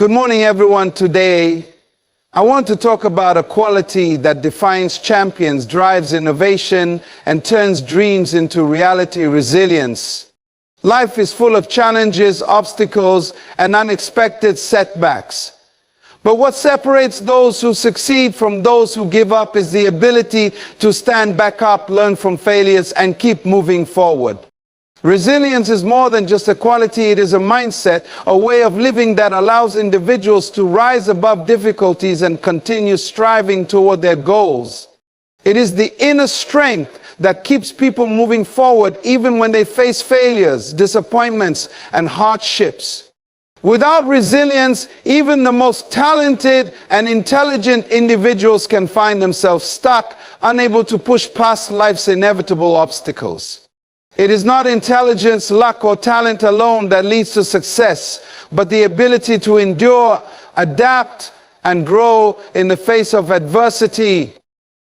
Good morning, everyone. Today, I want to talk about a quality that defines champions, drives innovation, and turns dreams into reality: resilience. Life is full of challenges, obstacles, and unexpected setbacks. But what separates those who succeed from those who give up is the ability to stand back up, learn from failures, and keep moving forward. Resilience is more than just a quality. It is a mindset, a way of living that allows individuals to rise above difficulties and continue striving toward their goals. It is the inner strength that keeps people moving forward even when they face failures, disappointments, and hardships. Without resilience, even the most talented and intelligent individuals can find themselves stuck, unable to push past life's inevitable obstacles. It is not intelligence, luck, or talent alone that leads to success, but the ability to endure, adapt, and grow in the face of adversity.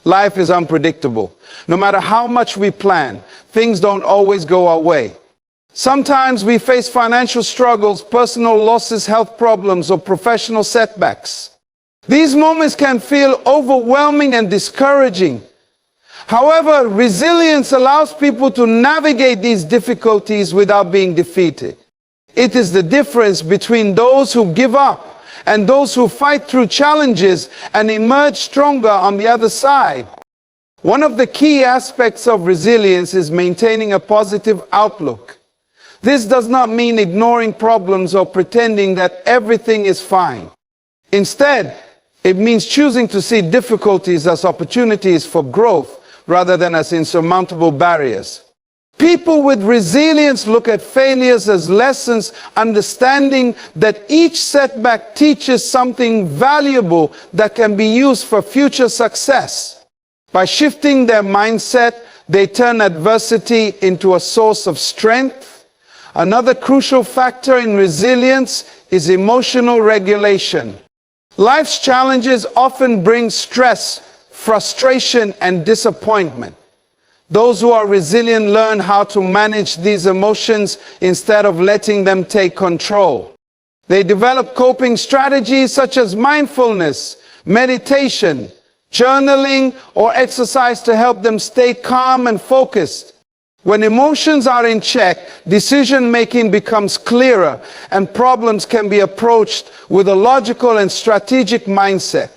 Life is unpredictable. No matter how much we plan, things don't always go our way. Sometimes we face financial struggles, personal losses, health problems, or professional setbacks. These moments can feel overwhelming and discouraging. However, resilience allows people to navigate these difficulties without being defeated. It is the difference between those who give up and those who fight through challenges and emerge stronger on the other side. One of the key aspects of resilience is maintaining a positive outlook. This does not mean ignoring problems or pretending that everything is fine. Instead, it means choosing to see difficulties as opportunities for growth rather than as insurmountable barriers. People with resilience look at failures as lessons, understanding that each setback teaches something valuable that can be used for future success. By shifting their mindset, they turn adversity into a source of strength. Another crucial factor in resilience is emotional regulation. Life's challenges often bring stress, frustration, and disappointment. Those who are resilient learn how to manage these emotions instead of letting them take control. They develop coping strategies such as mindfulness, meditation, journaling, or exercise to help them stay calm and focused. When emotions are in check, decision-making becomes clearer, and problems can be approached with a logical and strategic mindset.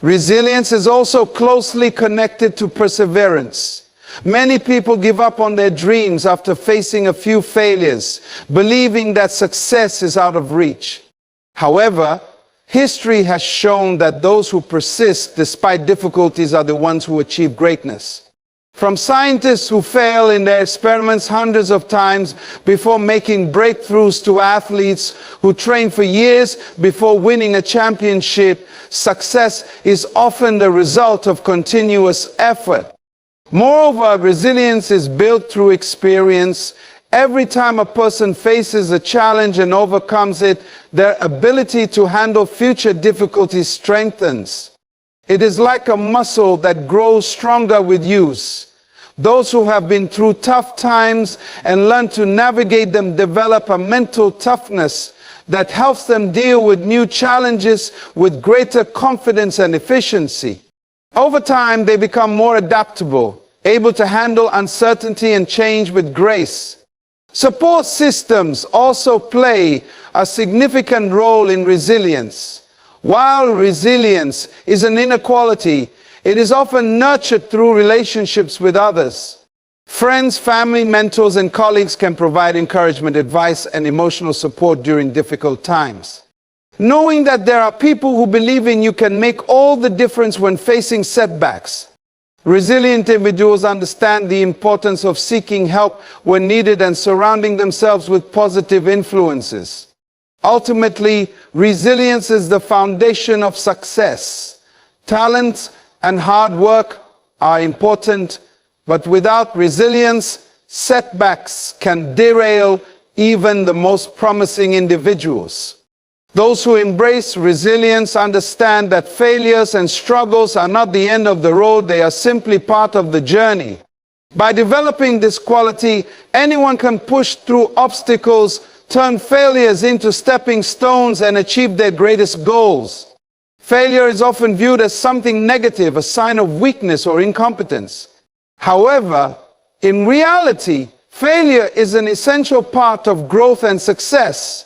Resilience is also closely connected to perseverance. Many people give up on their dreams after facing a few failures, believing that success is out of reach. However, history has shown that those who persist despite difficulties are the ones who achieve greatness. From scientists who fail in their experiments hundreds of times before making breakthroughs to athletes who train for years before winning a championship, success is often the result of continuous effort. Moreover, resilience is built through experience. Every time a person faces a challenge and overcomes it, their ability to handle future difficulties strengthens. It is like a muscle that grows stronger with use. Those who have been through tough times and learn to navigate them develop a mental toughness that helps them deal with new challenges with greater confidence and efficiency. Over time, they become more adaptable, able to handle uncertainty and change with grace. Support systems also play a significant role in resilience. While resilience is an inner quality, it is often nurtured through relationships with others. Friends, family, mentors, and colleagues can provide encouragement, advice, and emotional support during difficult times. Knowing that there are people who believe in you can make all the difference when facing setbacks. Resilient individuals understand the importance of seeking help when needed and surrounding themselves with positive influences. Ultimately, resilience is the foundation of success. Talent and hard work are important, but without resilience, setbacks can derail even the most promising individuals. Those who embrace resilience understand that failures and struggles are not the end of the road, they are simply part of the journey. By developing this quality, anyone can push through obstacles, turn failures into stepping stones and achieve their greatest goals. Failure is often viewed as something negative, a sign of weakness or incompetence. However, in reality, failure is an essential part of growth and success.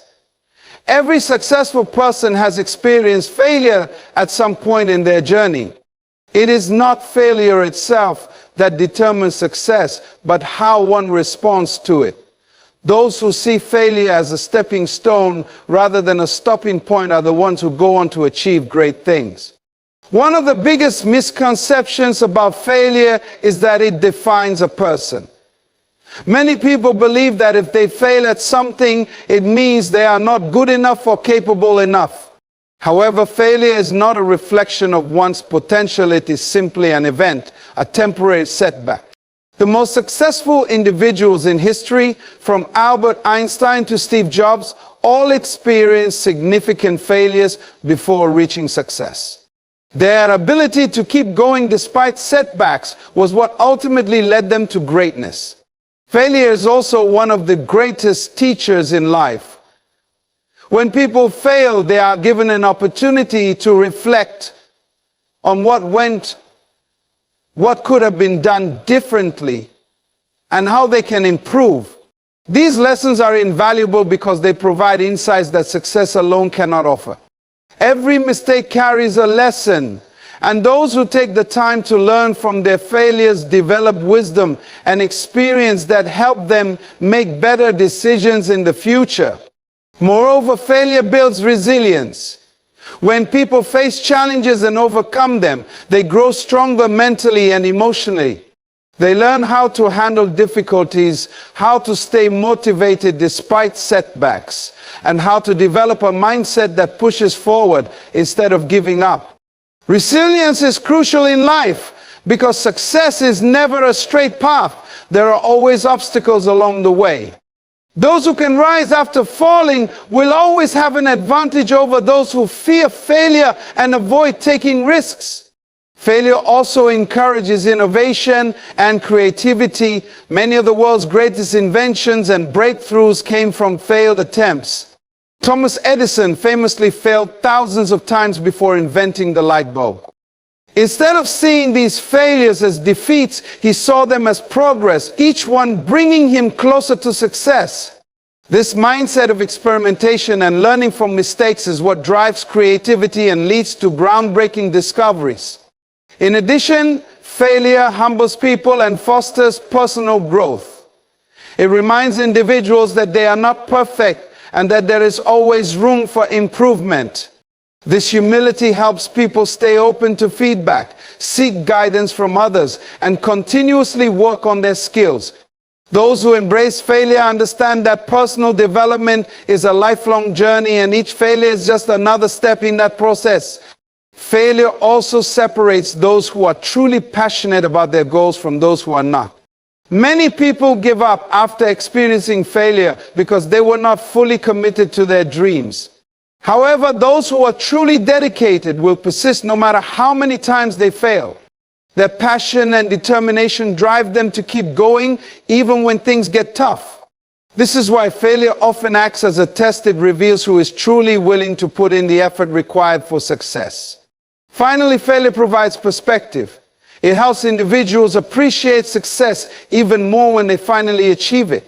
Every successful person has experienced failure at some point in their journey. It is not failure itself that determines success, but how one responds to it. Those who see failure as a stepping stone rather than a stopping point are the ones who go on to achieve great things. One of the biggest misconceptions about failure is that it defines a person. Many people believe that if they fail at something, it means they are not good enough or capable enough. However, failure is not a reflection of one's potential. It is simply an event, a temporary setback. The most successful individuals in history, from Albert Einstein to Steve Jobs, all experienced significant failures before reaching success. Their ability to keep going despite setbacks was what ultimately led them to greatness. Failure is also one of the greatest teachers in life. When people fail, they are given an opportunity to reflect on what could have been done differently, and how they can improve. These lessons are invaluable because they provide insights that success alone cannot offer. Every mistake carries a lesson, and those who take the time to learn from their failures develop wisdom and experience that help them make better decisions in the future. Moreover, failure builds resilience. When people face challenges and overcome them, they grow stronger mentally and emotionally. They learn how to handle difficulties, how to stay motivated despite setbacks, and how to develop a mindset that pushes forward instead of giving up. Resilience is crucial in life because success is never a straight path. There are always obstacles along the way. Those who can rise after falling will always have an advantage over those who fear failure and avoid taking risks. Failure also encourages innovation and creativity. Many of the world's greatest inventions and breakthroughs came from failed attempts. Thomas Edison famously failed thousands of times before inventing the light bulb. Instead of seeing these failures as defeats, he saw them as progress, each one bringing him closer to success. This mindset of experimentation and learning from mistakes is what drives creativity and leads to groundbreaking discoveries. In addition, failure humbles people and fosters personal growth. It reminds individuals that they are not perfect and that there is always room for improvement. This humility helps people stay open to feedback, seek guidance from others, and continuously work on their skills. Those who embrace failure understand that personal development is a lifelong journey, and each failure is just another step in that process. Failure also separates those who are truly passionate about their goals from those who are not. Many people give up after experiencing failure because they were not fully committed to their dreams. However, those who are truly dedicated will persist no matter how many times they fail. Their passion and determination drive them to keep going even when things get tough. This is why failure often acts as a test. It reveals who is truly willing to put in the effort required for success. Finally, failure provides perspective. It helps individuals appreciate success even more when they finally achieve it.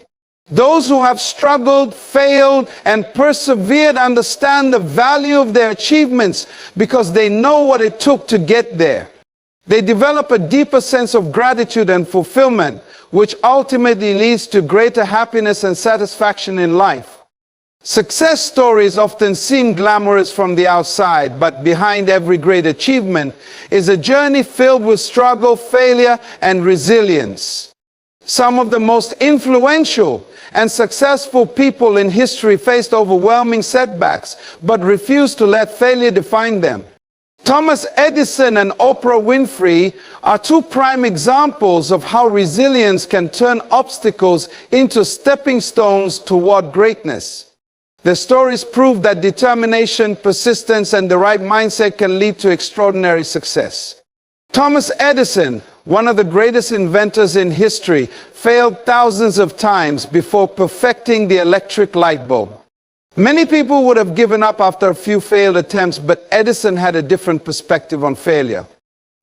Those who have struggled, failed, and persevered understand the value of their achievements because they know what it took to get there. They develop a deeper sense of gratitude and fulfillment, which ultimately leads to greater happiness and satisfaction in life. Success stories often seem glamorous from the outside, but behind every great achievement is a journey filled with struggle, failure, and resilience. Some of the most influential and successful people in history faced overwhelming setbacks, but refused to let failure define them. Thomas Edison and Oprah Winfrey are two prime examples of how resilience can turn obstacles into stepping stones toward greatness. Their stories prove that determination, persistence, and the right mindset can lead to extraordinary success. Thomas Edison one of the greatest inventors in history, failed thousands of times before perfecting the electric light bulb. Many people would have given up after a few failed attempts, but Edison had a different perspective on failure.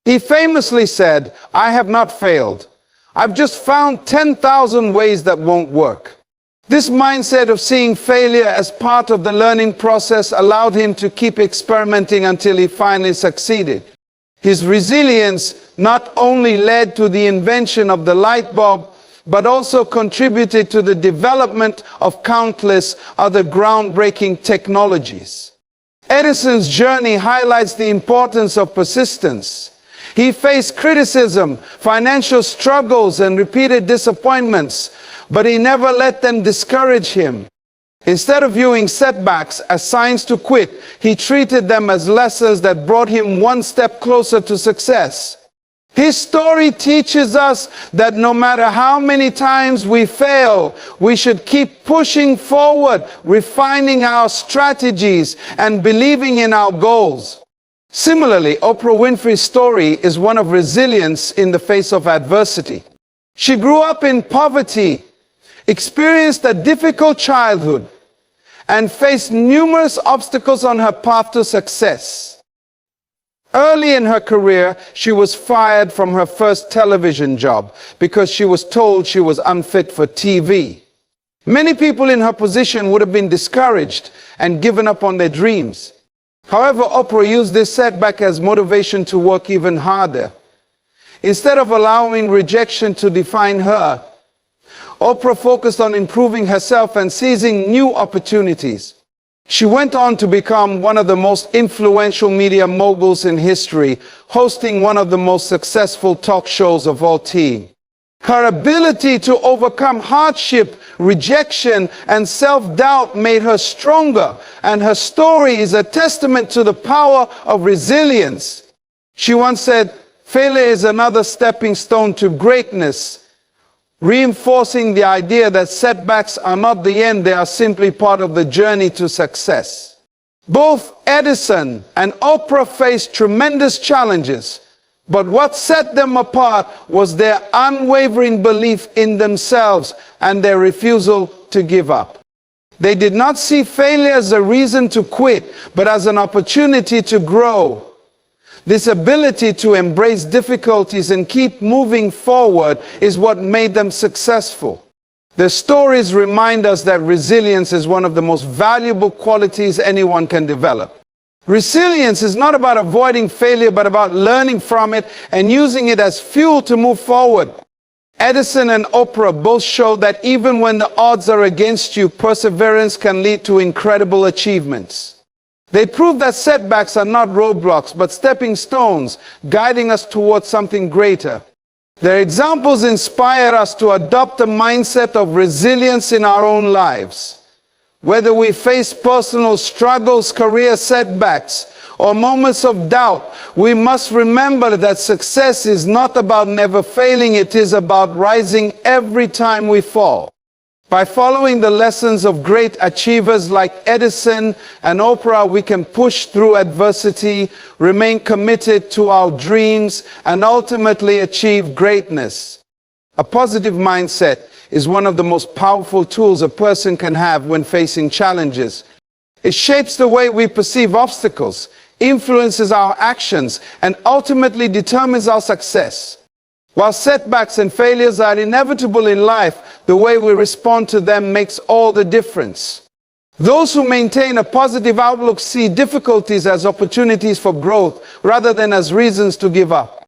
He famously said, "I have not failed. I've just found 10,000 ways that won't work." This mindset of seeing failure as part of the learning process allowed him to keep experimenting until he finally succeeded. His resilience not only led to the invention of the light bulb, but also contributed to the development of countless other groundbreaking technologies. Edison's journey highlights the importance of persistence. He faced criticism, financial struggles, and repeated disappointments, but he never let them discourage him. Instead of viewing setbacks as signs to quit, he treated them as lessons that brought him one step closer to success. His story teaches us that no matter how many times we fail, we should keep pushing forward, refining our strategies, and believing in our goals. Similarly, Oprah Winfrey's story is one of resilience in the face of adversity. She grew up in poverty, experienced a difficult childhood, and faced numerous obstacles on her path to success. Early in her career, she was fired from her first television job because she was told she was unfit for TV. Many people in her position would have been discouraged and given up on their dreams. However, Oprah used this setback as motivation to work even harder. Instead of allowing rejection to define her, Oprah focused on improving herself and seizing new opportunities. She went on to become one of the most influential media moguls in history, hosting one of the most successful talk shows of all time. Her ability to overcome hardship, rejection, and self-doubt made her stronger, and her story is a testament to the power of resilience. She once said, "Failure is another stepping stone to greatness," reinforcing the idea that setbacks are not the end, they are simply part of the journey to success. Both Edison and Oprah faced tremendous challenges, but what set them apart was their unwavering belief in themselves and their refusal to give up. They did not see failure as a reason to quit, but as an opportunity to grow. This ability to embrace difficulties and keep moving forward is what made them successful. Their stories remind us that resilience is one of the most valuable qualities anyone can develop. Resilience is not about avoiding failure, but about learning from it and using it as fuel to move forward. Edison and Oprah both show that even when the odds are against you, perseverance can lead to incredible achievements. They prove that setbacks are not roadblocks, but stepping stones, guiding us towards something greater. Their examples inspire us to adopt a mindset of resilience in our own lives. Whether we face personal struggles, career setbacks, or moments of doubt, we must remember that success is not about never failing, it is about rising every time we fall. By following the lessons of great achievers like Edison and Oprah, we can push through adversity, remain committed to our dreams, and ultimately achieve greatness. A positive mindset is one of the most powerful tools a person can have when facing challenges. It shapes the way we perceive obstacles, influences our actions, and ultimately determines our success. While setbacks and failures are inevitable in life, the way we respond to them makes all the difference. Those who maintain a positive outlook see difficulties as opportunities for growth rather than as reasons to give up.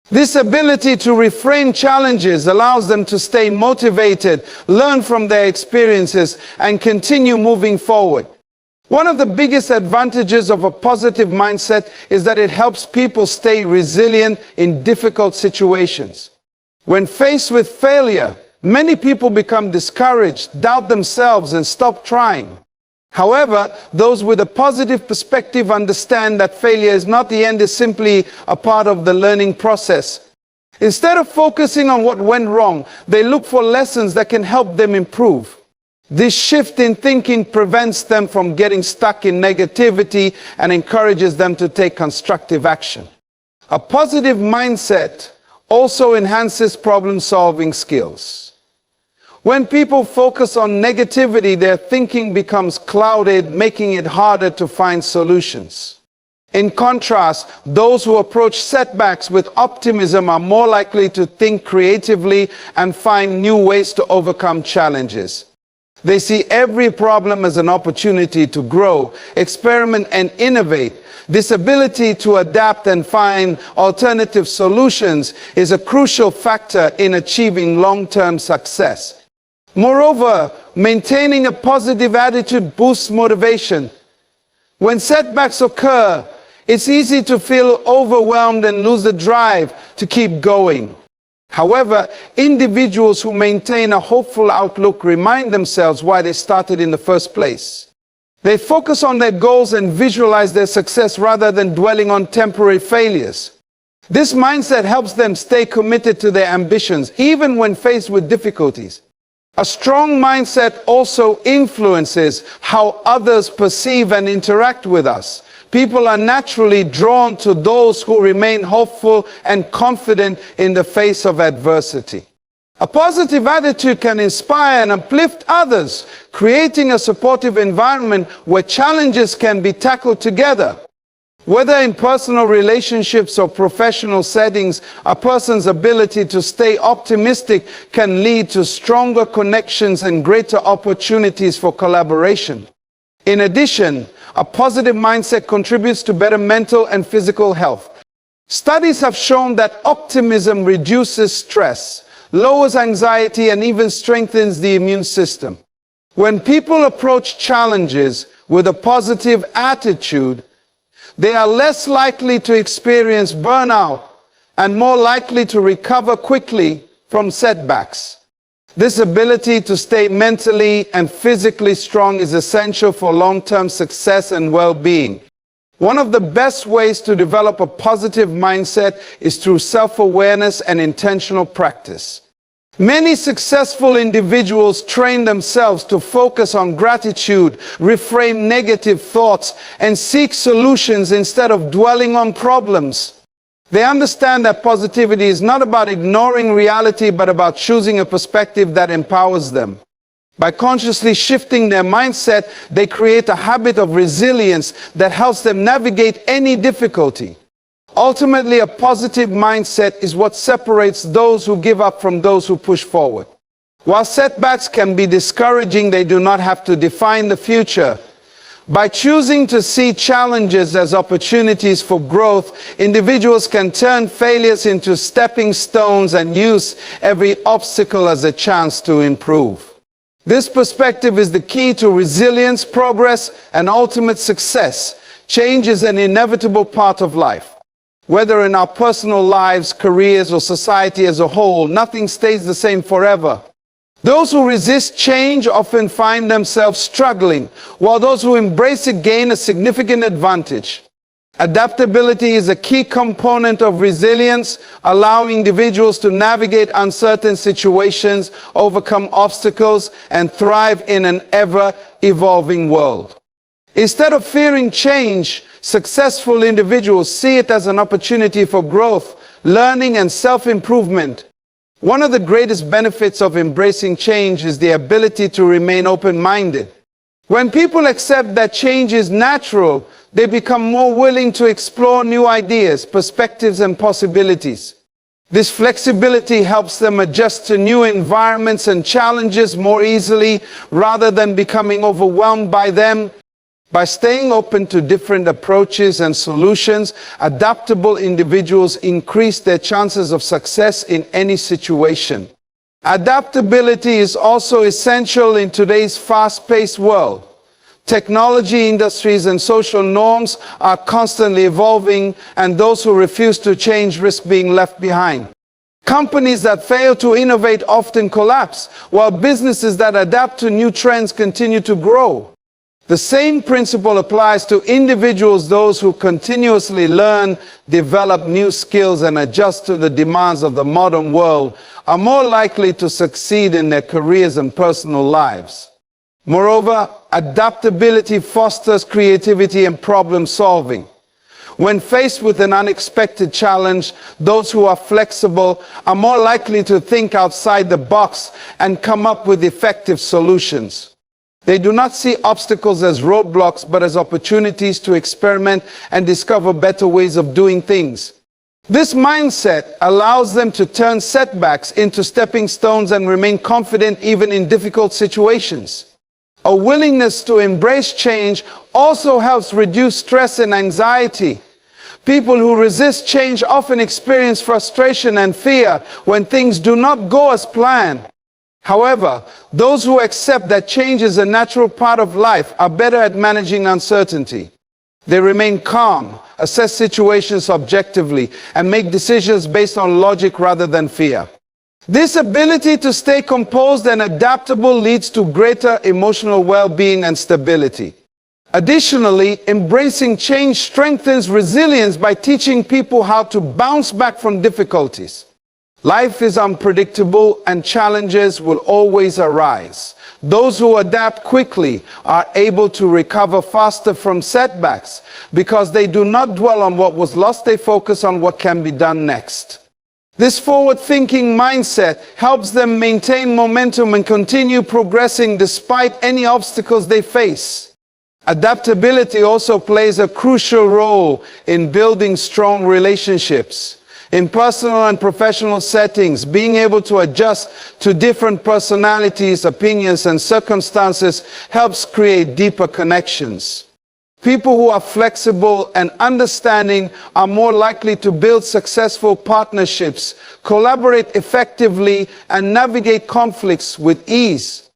This ability to reframe challenges allows them to stay motivated, learn from their experiences, and continue moving forward. One of the biggest advantages of a positive mindset is that it helps people stay resilient in difficult situations. When faced with failure, many people become discouraged, doubt themselves, and stop trying. However, those with a positive perspective understand that failure is not the end, it's simply a part of the learning process. Instead of focusing on what went wrong, they look for lessons that can help them improve. This shift in thinking prevents them from getting stuck in negativity and encourages them to take constructive action. A positive mindset also enhances problem-solving skills. When people focus on negativity, their thinking becomes clouded, making it harder to find solutions. In contrast, those who approach setbacks with optimism are more likely to think creatively and find new ways to overcome challenges. They see every problem as an opportunity to grow, experiment, and innovate. This ability to adapt and find alternative solutions is a crucial factor in achieving long-term success. Moreover, maintaining a positive attitude boosts motivation. When setbacks occur, it's easy to feel overwhelmed and lose the drive to keep going. However, individuals who maintain a hopeful outlook remind themselves why they started in the first place. They focus on their goals and visualize their success rather than dwelling on temporary failures. This mindset helps them stay committed to their ambitions, even when faced with difficulties. A strong mindset also influences how others perceive and interact with us. People are naturally drawn to those who remain hopeful and confident in the face of adversity. A positive attitude can inspire and uplift others, creating a supportive environment where challenges can be tackled together. Whether in personal relationships or professional settings, a person's ability to stay optimistic can lead to stronger connections and greater opportunities for collaboration. In addition, a positive mindset contributes to better mental and physical health. Studies have shown that optimism reduces stress, lowers anxiety, and even strengthens the immune system. When people approach challenges with a positive attitude, they are less likely to experience burnout and more likely to recover quickly from setbacks. This ability to stay mentally and physically strong is essential for long-term success and well-being. One of the best ways to develop a positive mindset is through self-awareness and intentional practice. Many successful individuals train themselves to focus on gratitude, reframe negative thoughts, and seek solutions instead of dwelling on problems. They understand that positivity is not about ignoring reality, but about choosing a perspective that empowers them. By consciously shifting their mindset, they create a habit of resilience that helps them navigate any difficulty. Ultimately, a positive mindset is what separates those who give up from those who push forward. While setbacks can be discouraging, they do not have to define the future. By choosing to see challenges as opportunities for growth, individuals can turn failures into stepping stones and use every obstacle as a chance to improve. This perspective is the key to resilience, progress, and ultimate success. Change is an inevitable part of life. Whether in our personal lives, careers, or society as a whole, nothing stays the same forever. Those who resist change often find themselves struggling, while those who embrace it gain a significant advantage. Adaptability is a key component of resilience, allowing individuals to navigate uncertain situations, overcome obstacles, and thrive in an ever-evolving world. Instead of fearing change, successful individuals see it as an opportunity for growth, learning, and self-improvement. One of the greatest benefits of embracing change is the ability to remain open-minded. When people accept that change is natural, they become more willing to explore new ideas, perspectives, and possibilities. This flexibility helps them adjust to new environments and challenges more easily, rather than becoming overwhelmed by them. By staying open to different approaches and solutions, adaptable individuals increase their chances of success in any situation. Adaptability is also essential in today's fast-paced world. Technology industries and social norms are constantly evolving, and those who refuse to change risk being left behind. Companies that fail to innovate often collapse, while businesses that adapt to new trends continue to grow. The same principle applies to individuals. Those who continuously learn, develop new skills, and adjust to the demands of the modern world are more likely to succeed in their careers and personal lives. Moreover, adaptability fosters creativity and problem solving. When faced with an unexpected challenge, those who are flexible are more likely to think outside the box and come up with effective solutions. They do not see obstacles as roadblocks, but as opportunities to experiment and discover better ways of doing things. This mindset allows them to turn setbacks into stepping stones and remain confident even in difficult situations. A willingness to embrace change also helps reduce stress and anxiety. People who resist change often experience frustration and fear when things do not go as planned. However, those who accept that change is a natural part of life are better at managing uncertainty. They remain calm, assess situations objectively, and make decisions based on logic rather than fear. This ability to stay composed and adaptable leads to greater emotional well-being and stability. Additionally, embracing change strengthens resilience by teaching people how to bounce back from difficulties. Life is unpredictable and challenges will always arise. Those who adapt quickly are able to recover faster from setbacks because they do not dwell on what was lost, they focus on what can be done next. This forward-thinking mindset helps them maintain momentum and continue progressing despite any obstacles they face. Adaptability also plays a crucial role in building strong relationships. In personal and professional settings, being able to adjust to different personalities, opinions, and circumstances helps create deeper connections. People who are flexible and understanding are more likely to build successful partnerships, collaborate effectively, and navigate conflicts with ease.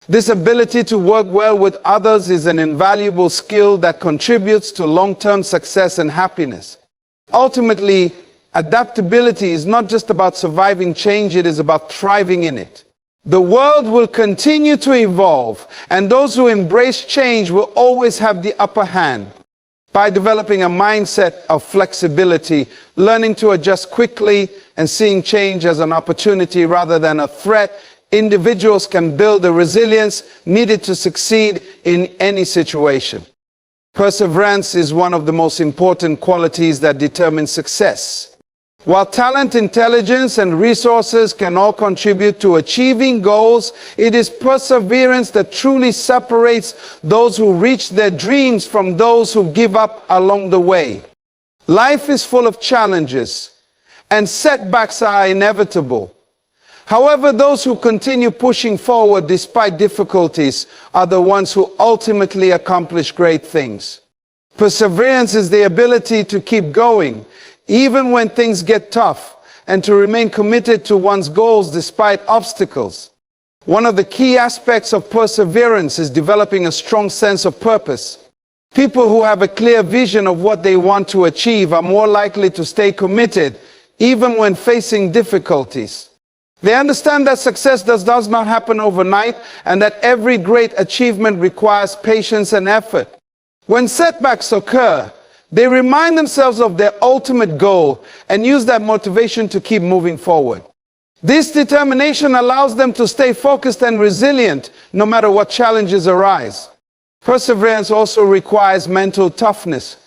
This ability to work well with others is an invaluable skill that contributes to long-term success and happiness. Ultimately, adaptability is not just about surviving change, it is about thriving in it. The world will continue to evolve, and those who embrace change will always have the upper hand. By developing a mindset of flexibility, learning to adjust quickly, and seeing change as an opportunity rather than a threat, individuals can build the resilience needed to succeed in any situation. Perseverance is one of the most important qualities that determine success. While talent, intelligence, and resources can all contribute to achieving goals, it is perseverance that truly separates those who reach their dreams from those who give up along the way. Life is full of challenges, and setbacks are inevitable. However, those who continue pushing forward despite difficulties are the ones who ultimately accomplish great things. Perseverance is the ability to keep going, even when things get tough, and to remain committed to one's goals despite obstacles. One of the key aspects of perseverance is developing a strong sense of purpose. People who have a clear vision of what they want to achieve are more likely to stay committed, even when facing difficulties. They understand that success does not happen overnight, and that every great achievement requires patience and effort. When setbacks occur, they remind themselves of their ultimate goal and use that motivation to keep moving forward. This determination allows them to stay focused and resilient no matter what challenges arise. Perseverance also requires mental toughness.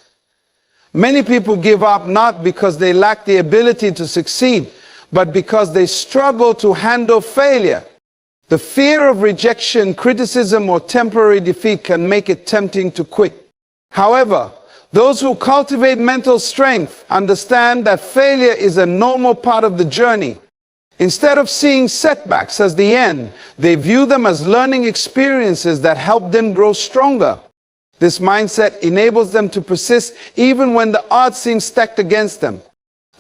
Many people give up not because they lack the ability to succeed, but because they struggle to handle failure. The fear of rejection, criticism, or temporary defeat can make it tempting to quit. However, those who cultivate mental strength understand that failure is a normal part of the journey. Instead of seeing setbacks as the end, they view them as learning experiences that help them grow stronger. This mindset enables them to persist even when the odds seem stacked against them.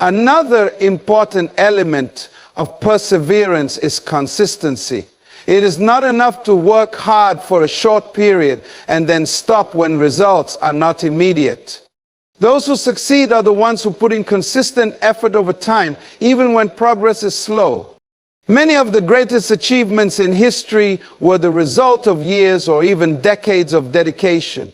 Another important element of perseverance is consistency. It is not enough to work hard for a short period and then stop when results are not immediate. Those who succeed are the ones who put in consistent effort over time, even when progress is slow. Many of the greatest achievements in history were the result of years or even decades of dedication.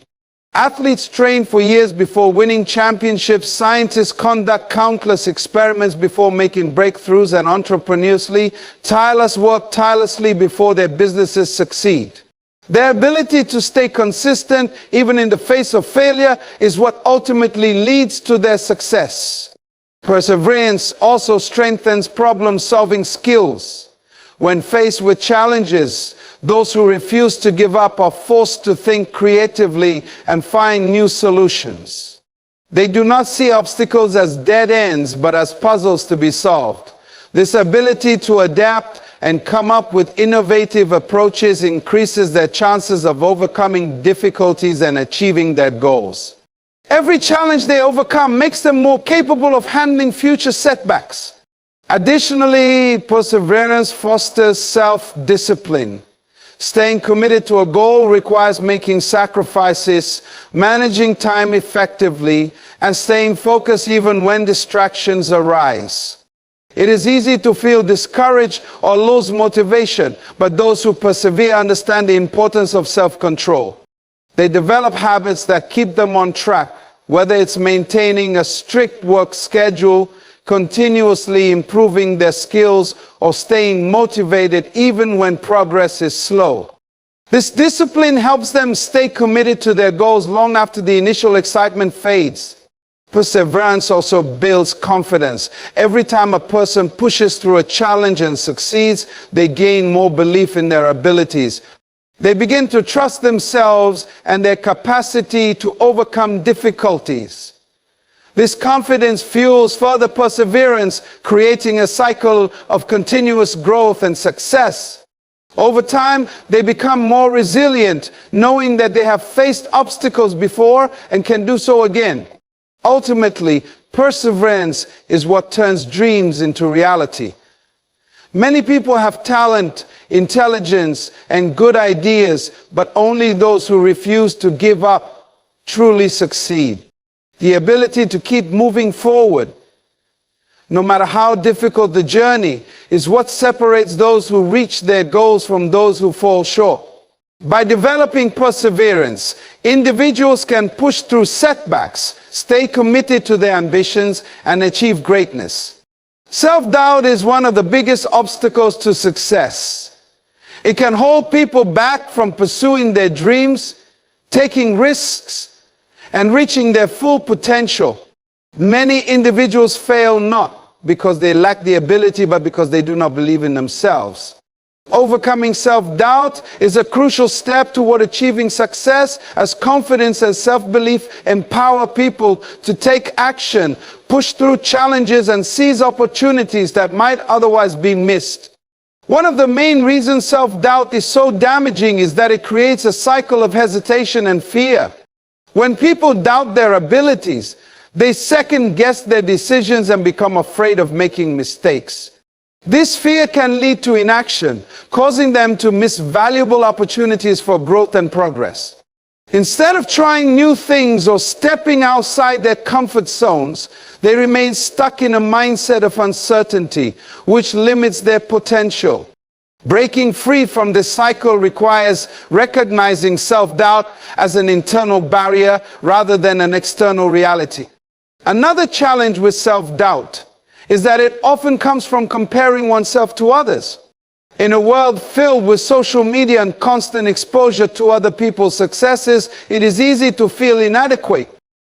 Athletes train for years before winning championships, scientists conduct countless experiments before making breakthroughs, and entrepreneurs work tirelessly before their businesses succeed. Their ability to stay consistent, even in the face of failure, is what ultimately leads to their success. Perseverance also strengthens problem-solving skills. When faced with challenges, those who refuse to give up are forced to think creatively and find new solutions. They do not see obstacles as dead ends, but as puzzles to be solved. This ability to adapt and come up with innovative approaches increases their chances of overcoming difficulties and achieving their goals. Every challenge they overcome makes them more capable of handling future setbacks. Additionally, perseverance fosters self-discipline. Staying committed to a goal requires making sacrifices, managing time effectively, and staying focused even when distractions arise. It is easy to feel discouraged or lose motivation, but those who persevere understand the importance of self-control. They develop habits that keep them on track, whether it's maintaining a strict work schedule, continuously improving their skills, or staying motivated even when progress is slow. This discipline helps them stay committed to their goals long after the initial excitement fades. Perseverance also builds confidence. Every time a person pushes through a challenge and succeeds, they gain more belief in their abilities. They begin to trust themselves and their capacity to overcome difficulties. This confidence fuels further perseverance, creating a cycle of continuous growth and success. Over time, they become more resilient, knowing that they have faced obstacles before and can do so again. Ultimately, perseverance is what turns dreams into reality. Many people have talent, intelligence, and good ideas, but only those who refuse to give up truly succeed. The ability to keep moving forward, no matter how difficult the journey, is what separates those who reach their goals from those who fall short. By developing perseverance, individuals can push through setbacks, stay committed to their ambitions, and achieve greatness. Self-doubt is one of the biggest obstacles to success. It can hold people back from pursuing their dreams, taking risks, and reaching their full potential. Many individuals fail not because they lack the ability, but because they do not believe in themselves. Overcoming self-doubt is a crucial step toward achieving success, as confidence and self-belief empower people to take action, push through challenges, and seize opportunities that might otherwise be missed. One of the main reasons self-doubt is so damaging is that it creates a cycle of hesitation and fear. When people doubt their abilities, they second-guess their decisions and become afraid of making mistakes. This fear can lead to inaction, causing them to miss valuable opportunities for growth and progress. Instead of trying new things or stepping outside their comfort zones, they remain stuck in a mindset of uncertainty, which limits their potential. Breaking free from this cycle requires recognizing self-doubt as an internal barrier rather than an external reality. Another challenge with self-doubt is that it often comes from comparing oneself to others. In a world filled with social media and constant exposure to other people's successes, it is easy to feel inadequate.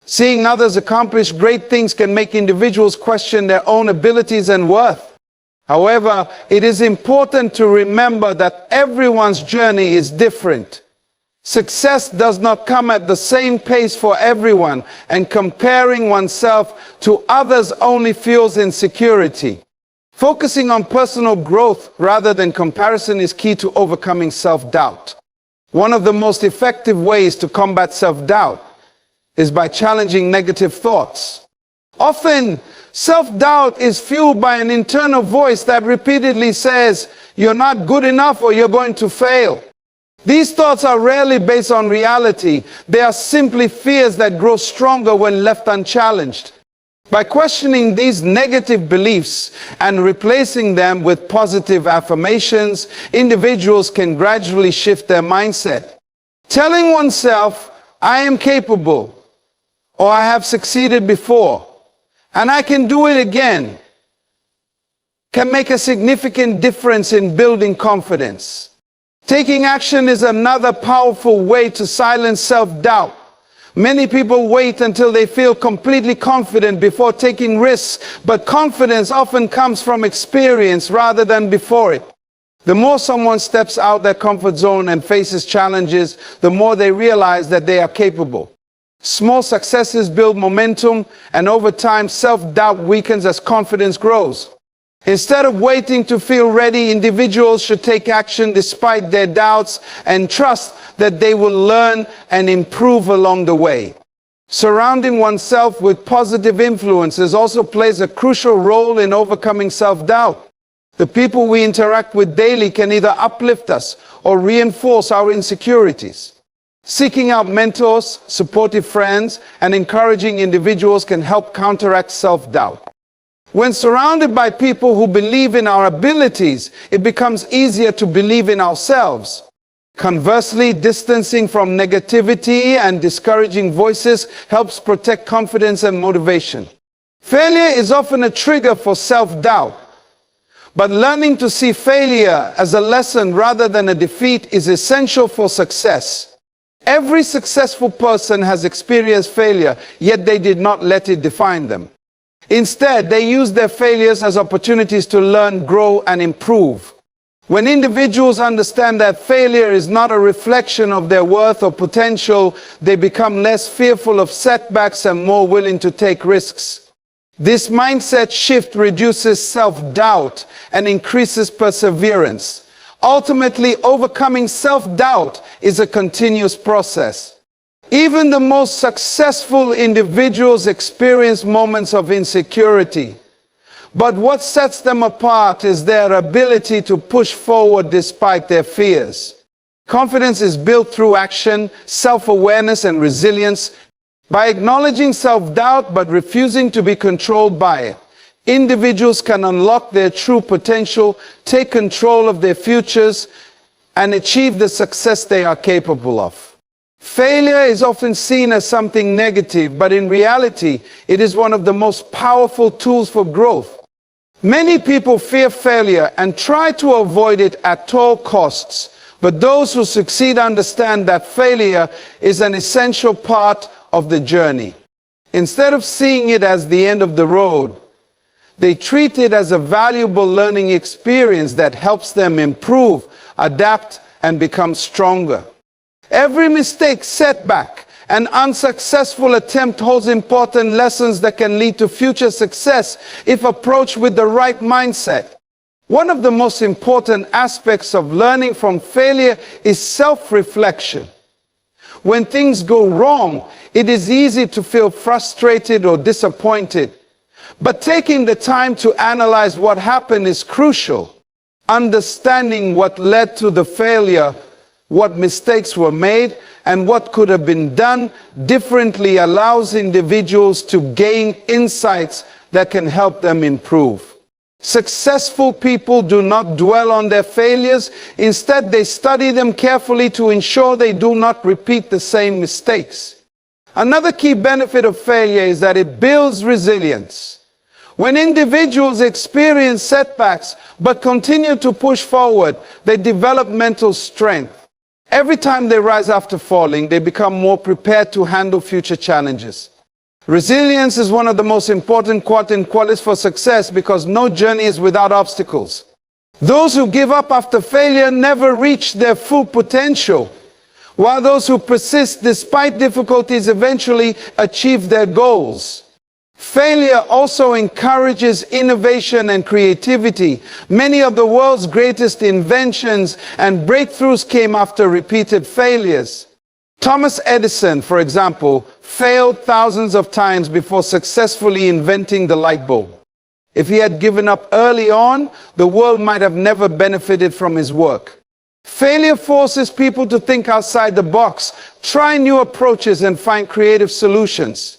Seeing others accomplish great things can make individuals question their own abilities and worth. However, it is important to remember that everyone's journey is different. Success does not come at the same pace for everyone, and comparing oneself to others only fuels insecurity. Focusing on personal growth rather than comparison is key to overcoming self-doubt. One of the most effective ways to combat self-doubt is by challenging negative thoughts. Often, self-doubt is fueled by an internal voice that repeatedly says, "You're not good enough," or "You're going to fail." These thoughts are rarely based on reality. They are simply fears that grow stronger when left unchallenged. By questioning these negative beliefs and replacing them with positive affirmations, individuals can gradually shift their mindset. Telling oneself, "I am capable," or "I have succeeded before, and I can do it again," can make a significant difference in building confidence. Taking action is another powerful way to silence self-doubt. Many people wait until they feel completely confident before taking risks, but confidence often comes from experience rather than before it. The more someone steps out their comfort zone and faces challenges, the more they realize that they are capable. Small successes build momentum, and over time, self-doubt weakens as confidence grows. Instead of waiting to feel ready, individuals should take action despite their doubts and trust that they will learn and improve along the way. Surrounding oneself with positive influences also plays a crucial role in overcoming self-doubt. The people we interact with daily can either uplift us or reinforce our insecurities. Seeking out mentors, supportive friends, and encouraging individuals can help counteract self-doubt. When surrounded by people who believe in our abilities, it becomes easier to believe in ourselves. Conversely, distancing from negativity and discouraging voices helps protect confidence and motivation. Failure is often a trigger for self-doubt, but learning to see failure as a lesson rather than a defeat is essential for success. Every successful person has experienced failure, yet they did not let it define them. Instead, they use their failures as opportunities to learn, grow, and improve. When individuals understand that failure is not a reflection of their worth or potential, they become less fearful of setbacks and more willing to take risks. This mindset shift reduces self-doubt and increases perseverance. Ultimately, overcoming self-doubt is a continuous process. Even the most successful individuals experience moments of insecurity. But what sets them apart is their ability to push forward despite their fears. Confidence is built through action, self-awareness, and resilience. By acknowledging self-doubt but refusing to be controlled by it, individuals can unlock their true potential, take control of their futures, and achieve the success they are capable of. Failure is often seen as something negative, but in reality, it is one of the most powerful tools for growth. Many people fear failure and try to avoid it at all costs, but those who succeed understand that failure is an essential part of the journey. Instead of seeing it as the end of the road, they treat it as a valuable learning experience that helps them improve, adapt, and become stronger. Every mistake, setback, and unsuccessful attempt holds important lessons that can lead to future success if approached with the right mindset. One of the most important aspects of learning from failure is self-reflection. When things go wrong, it is easy to feel frustrated or disappointed. But taking the time to analyze what happened is crucial. Understanding what led to the failure, what mistakes were made, and what could have been done differently allows individuals to gain insights that can help them improve. Successful people do not dwell on their failures. Instead, they study them carefully to ensure they do not repeat the same mistakes. Another key benefit of failure is that it builds resilience. When individuals experience setbacks but continue to push forward, they develop mental strength. Every time they rise after falling, they become more prepared to handle future challenges. Resilience is one of the most important qualities for success because no journey is without obstacles. Those who give up after failure never reach their full potential, while those who persist despite difficulties eventually achieve their goals. Failure also encourages innovation and creativity. Many of the world's greatest inventions and breakthroughs came after repeated failures. Thomas Edison, for example, failed thousands of times before successfully inventing the light bulb. If he had given up early on, the world might have never benefited from his work. Failure forces people to think outside the box, try new approaches, and find creative solutions.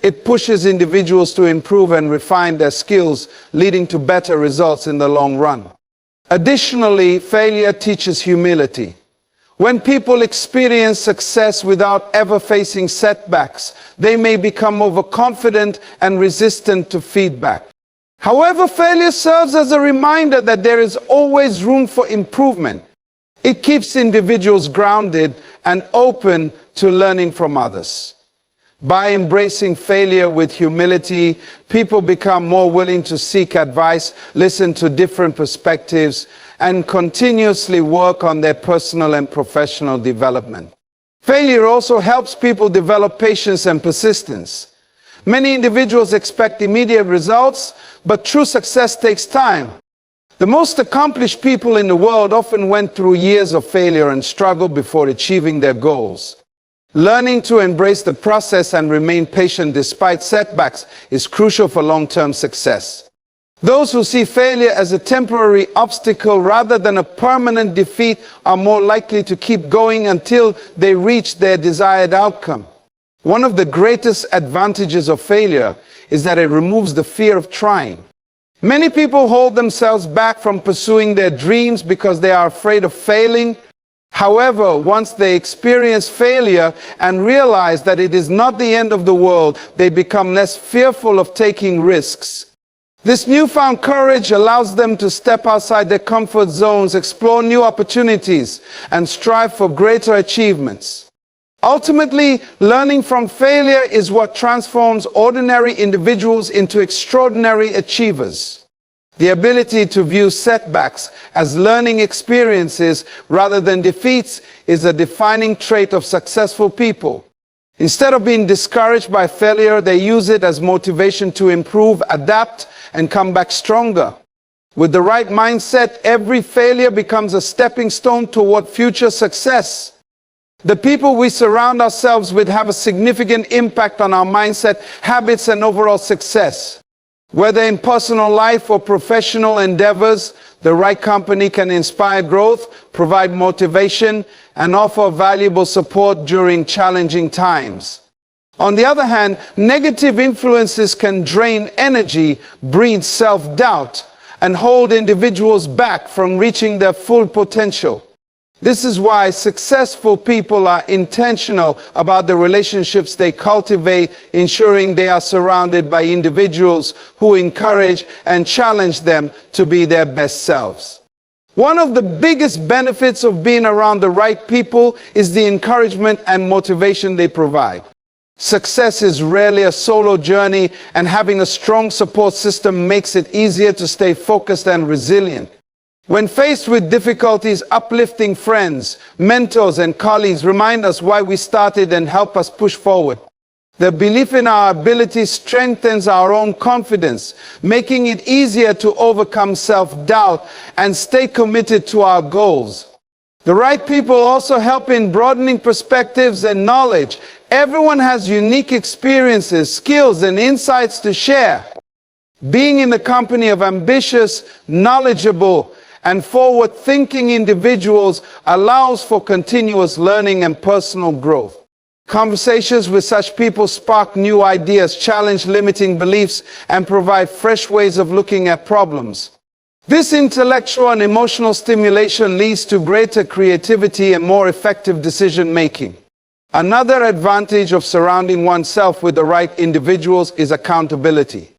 It pushes individuals to improve and refine their skills, leading to better results in the long run. Additionally, failure teaches humility. When people experience success without ever facing setbacks, they may become overconfident and resistant to feedback. However, failure serves as a reminder that there is always room for improvement. It keeps individuals grounded and open to learning from others. By embracing failure with humility, people become more willing to seek advice, listen to different perspectives, and continuously work on their personal and professional development. Failure also helps people develop patience and persistence. Many individuals expect immediate results, but true success takes time. The most accomplished people in the world often went through years of failure and struggle before achieving their goals. Learning to embrace the process and remain patient despite setbacks is crucial for long-term success. Those who see failure as a temporary obstacle rather than a permanent defeat are more likely to keep going until they reach their desired outcome. One of the greatest advantages of failure is that it removes the fear of trying. Many people hold themselves back from pursuing their dreams because they are afraid of failing. However, once they experience failure and realize that it is not the end of the world, they become less fearful of taking risks. This newfound courage allows them to step outside their comfort zones, explore new opportunities, and strive for greater achievements. Ultimately, learning from failure is what transforms ordinary individuals into extraordinary achievers. The ability to view setbacks as learning experiences rather than defeats is a defining trait of successful people. Instead of being discouraged by failure, they use it as motivation to improve, adapt, and come back stronger. With the right mindset, every failure becomes a stepping stone toward future success. The people we surround ourselves with have a significant impact on our mindset, habits, and overall success. Whether in personal life or professional endeavors, the right company can inspire growth, provide motivation, and offer valuable support during challenging times. On the other hand, negative influences can drain energy, breed self-doubt, and hold individuals back from reaching their full potential. This is why successful people are intentional about the relationships they cultivate, ensuring they are surrounded by individuals who encourage and challenge them to be their best selves. One of the biggest benefits of being around the right people is the encouragement and motivation they provide. Success is rarely a solo journey, and having a strong support system makes it easier to stay focused and resilient. When faced with difficulties, uplifting friends, mentors, and colleagues remind us why we started and help us push forward. The belief in our abilities strengthens our own confidence, making it easier to overcome self-doubt and stay committed to our goals. The right people also help in broadening perspectives and knowledge. Everyone has unique experiences, skills, and insights to share. Being in the company of ambitious, knowledgeable, and forward-thinking individuals allows for continuous learning and personal growth. Conversations with such people spark new ideas, challenge limiting beliefs, and provide fresh ways of looking at problems. This intellectual and emotional stimulation leads to greater creativity and more effective decision-making. Another advantage of surrounding oneself with the right individuals is accountability.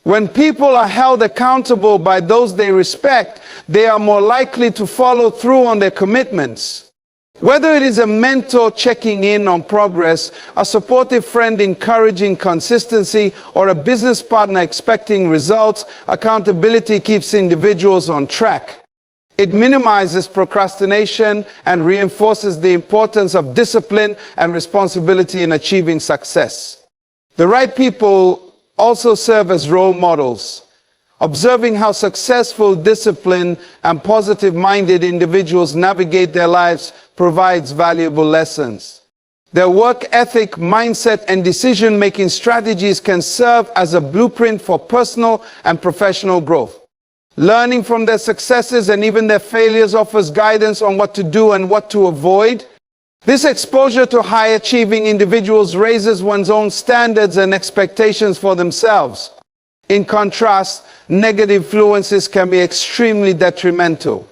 When people are held accountable by those they respect, they are more likely to follow through on their commitments. Whether it is a mentor checking in on progress, a supportive friend encouraging consistency, or a business partner expecting results, accountability keeps individuals on track. It minimizes procrastination and reinforces the importance of discipline and responsibility in achieving success. The right people also serve as role models. Observing how successful, disciplined, and positive-minded individuals navigate their lives provides valuable lessons. Their work ethic, mindset, and decision-making strategies can serve as a blueprint for personal and professional growth. Learning from their successes and even their failures offers guidance on what to do and what to avoid. This exposure to high-achieving individuals raises one's own standards and expectations for themselves. In contrast, negative influences can be extremely detrimental.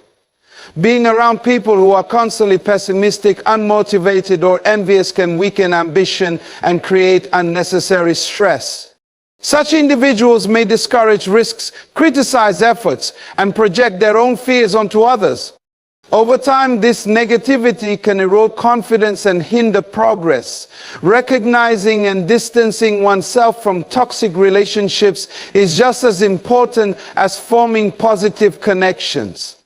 Being around people who are constantly pessimistic, unmotivated, or envious can weaken ambition and create unnecessary stress. Such individuals may discourage risks, criticize efforts, and project their own fears onto others. Over time, this negativity can erode confidence and hinder progress. Recognizing and distancing oneself from toxic relationships is just as important as forming positive connections.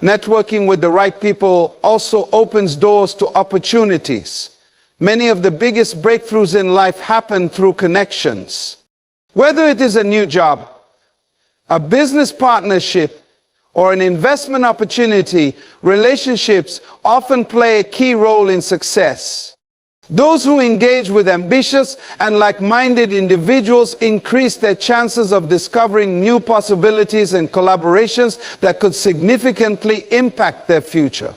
Networking with the right people also opens doors to opportunities. Many of the biggest breakthroughs in life happen through connections. Whether it is a new job, a business partnership, or an investment opportunity, relationships often play a key role in success. Those who engage with ambitious and like-minded individuals increase their chances of discovering new possibilities and collaborations that could significantly impact their future.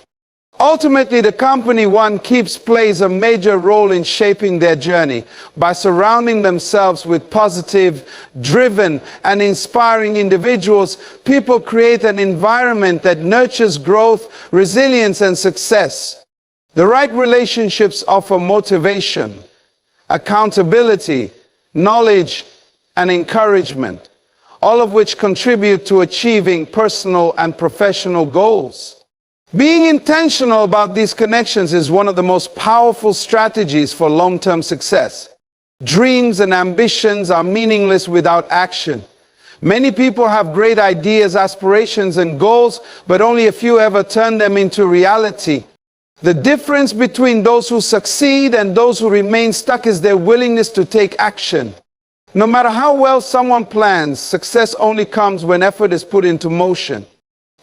Ultimately, the company one keeps plays a major role in shaping their journey. By surrounding themselves with positive, driven, and inspiring individuals, people create an environment that nurtures growth, resilience, and success. The right relationships offer motivation, accountability, knowledge, and encouragement, all of which contribute to achieving personal and professional goals. Being intentional about these connections is one of the most powerful strategies for long-term success. Dreams and ambitions are meaningless without action. Many people have great ideas, aspirations, and goals, but only a few ever turn them into reality. The difference between those who succeed and those who remain stuck is their willingness to take action. No matter how well someone plans, success only comes when effort is put into motion.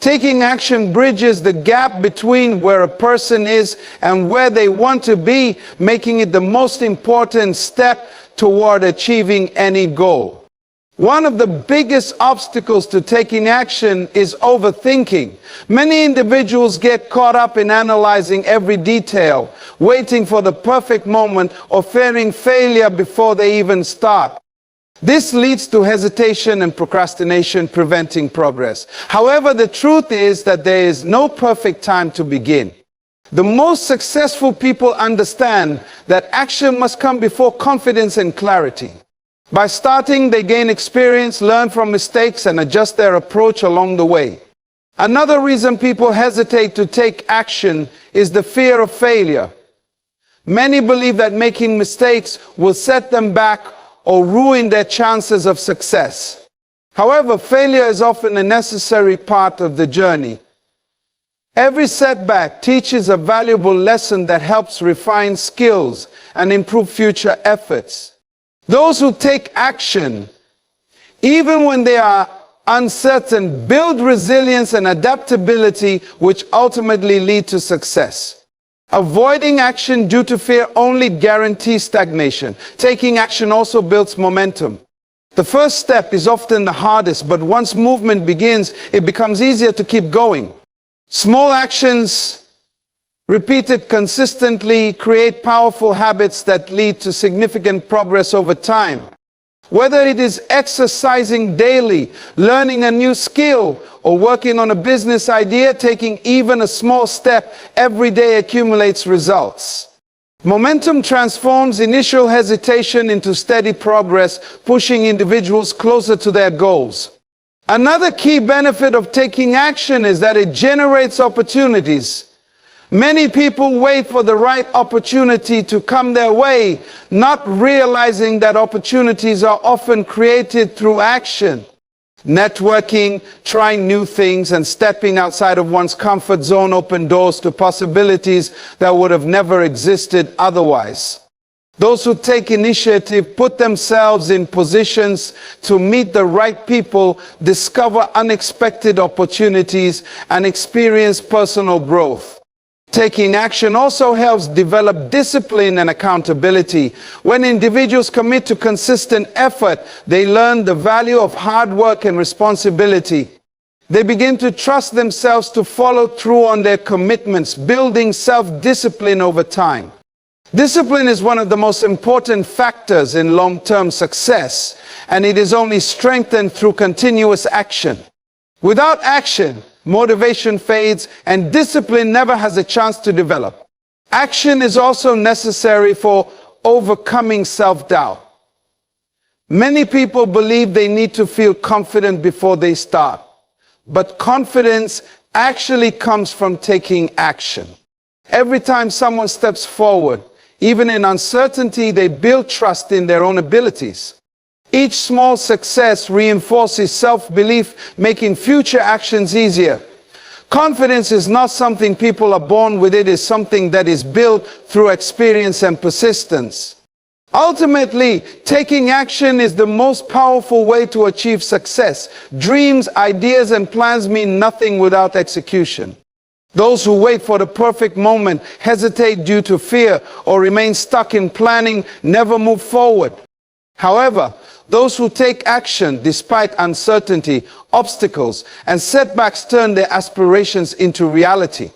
Taking action bridges the gap between where a person is and where they want to be, making it the most important step toward achieving any goal. One of the biggest obstacles to taking action is overthinking. Many individuals get caught up in analyzing every detail, waiting for the perfect moment, or fearing failure before they even start. This leads to hesitation and procrastination, preventing progress. However, the truth is that there is no perfect time to begin. The most successful people understand that action must come before confidence and clarity. By starting, they gain experience, learn from mistakes, and adjust their approach along the way. Another reason people hesitate to take action is the fear of failure. Many believe that making mistakes will set them back or ruin their chances of success. However, failure is often a necessary part of the journey. Every setback teaches a valuable lesson that helps refine skills and improve future efforts. Those who take action, even when they are uncertain, build resilience and adaptability, which ultimately lead to success. Avoiding action due to fear only guarantees stagnation. Taking action also builds momentum. The first step is often the hardest, but once movement begins, it becomes easier to keep going. Small actions, repeated consistently, create powerful habits that lead to significant progress over time. Whether it is exercising daily, learning a new skill, or working on a business idea, taking even a small step every day accumulates results. Momentum transforms initial hesitation into steady progress, pushing individuals closer to their goals. Another key benefit of taking action is that it generates opportunities. Many people wait for the right opportunity to come their way, not realizing that opportunities are often created through action. Networking, trying new things, and stepping outside of one's comfort zone open doors to possibilities that would have never existed otherwise. Those who take initiative put themselves in positions to meet the right people, discover unexpected opportunities, and experience personal growth. Taking action also helps develop discipline and accountability. When individuals commit to consistent effort, they learn the value of hard work and responsibility. They begin to trust themselves to follow through on their commitments, building self-discipline over time. Discipline is one of the most important factors in long-term success, and it is only strengthened through continuous action. Without action, motivation fades, and discipline never has a chance to develop. Action is also necessary for overcoming self-doubt. Many people believe they need to feel confident before they start. But confidence actually comes from taking action. Every time someone steps forward, even in uncertainty, they build trust in their own abilities. Each small success reinforces self-belief, making future actions easier. Confidence is not something people are born with, it is something that is built through experience and persistence. Ultimately, taking action is the most powerful way to achieve success. Dreams, ideas, and plans mean nothing without execution. Those who wait for the perfect moment, hesitate due to fear, or remain stuck in planning never move forward. However, those who take action despite uncertainty, obstacles, and setbacks turn their aspirations into reality.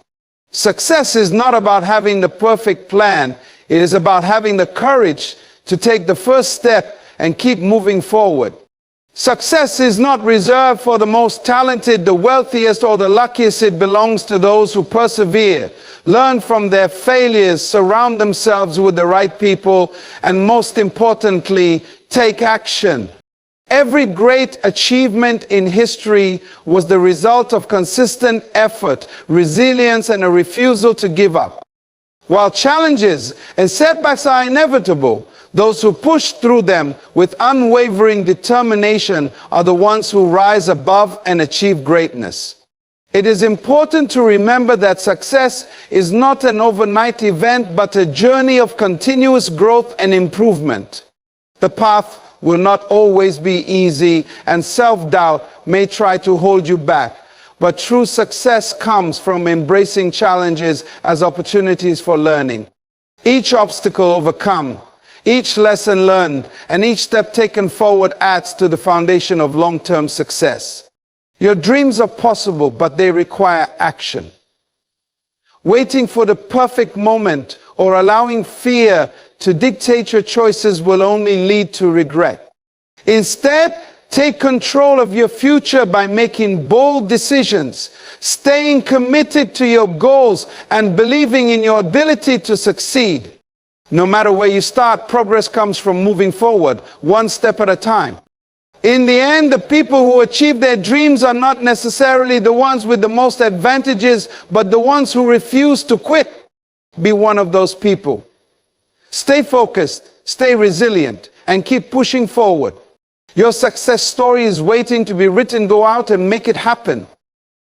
Success is not about having the perfect plan. It is about having the courage to take the first step and keep moving forward. Success is not reserved for the most talented, the wealthiest, or the luckiest. It belongs to those who persevere, learn from their failures, surround themselves with the right people, and most importantly, take action. Every great achievement in history was the result of consistent effort, resilience, and a refusal to give up. While challenges and setbacks are inevitable, those who push through them with unwavering determination are the ones who rise above and achieve greatness. It is important to remember that success is not an overnight event, but a journey of continuous growth and improvement. The path will not always be easy, and self-doubt may try to hold you back. But true success comes from embracing challenges as opportunities for learning. Each obstacle overcome, each lesson learned, and each step taken forward adds to the foundation of long-term success. Your dreams are possible, but they require action. Waiting for the perfect moment or allowing fear to dictate your choices will only lead to regret. Instead, take control of your future by making bold decisions, staying committed to your goals, and believing in your ability to succeed. No matter where you start, progress comes from moving forward, one step at a time. In the end, the people who achieve their dreams are not necessarily the ones with the most advantages, but the ones who refuse to quit. Be one of those people. Stay focused, stay resilient, and keep pushing forward. Your success story is waiting to be written. Go out and make it happen.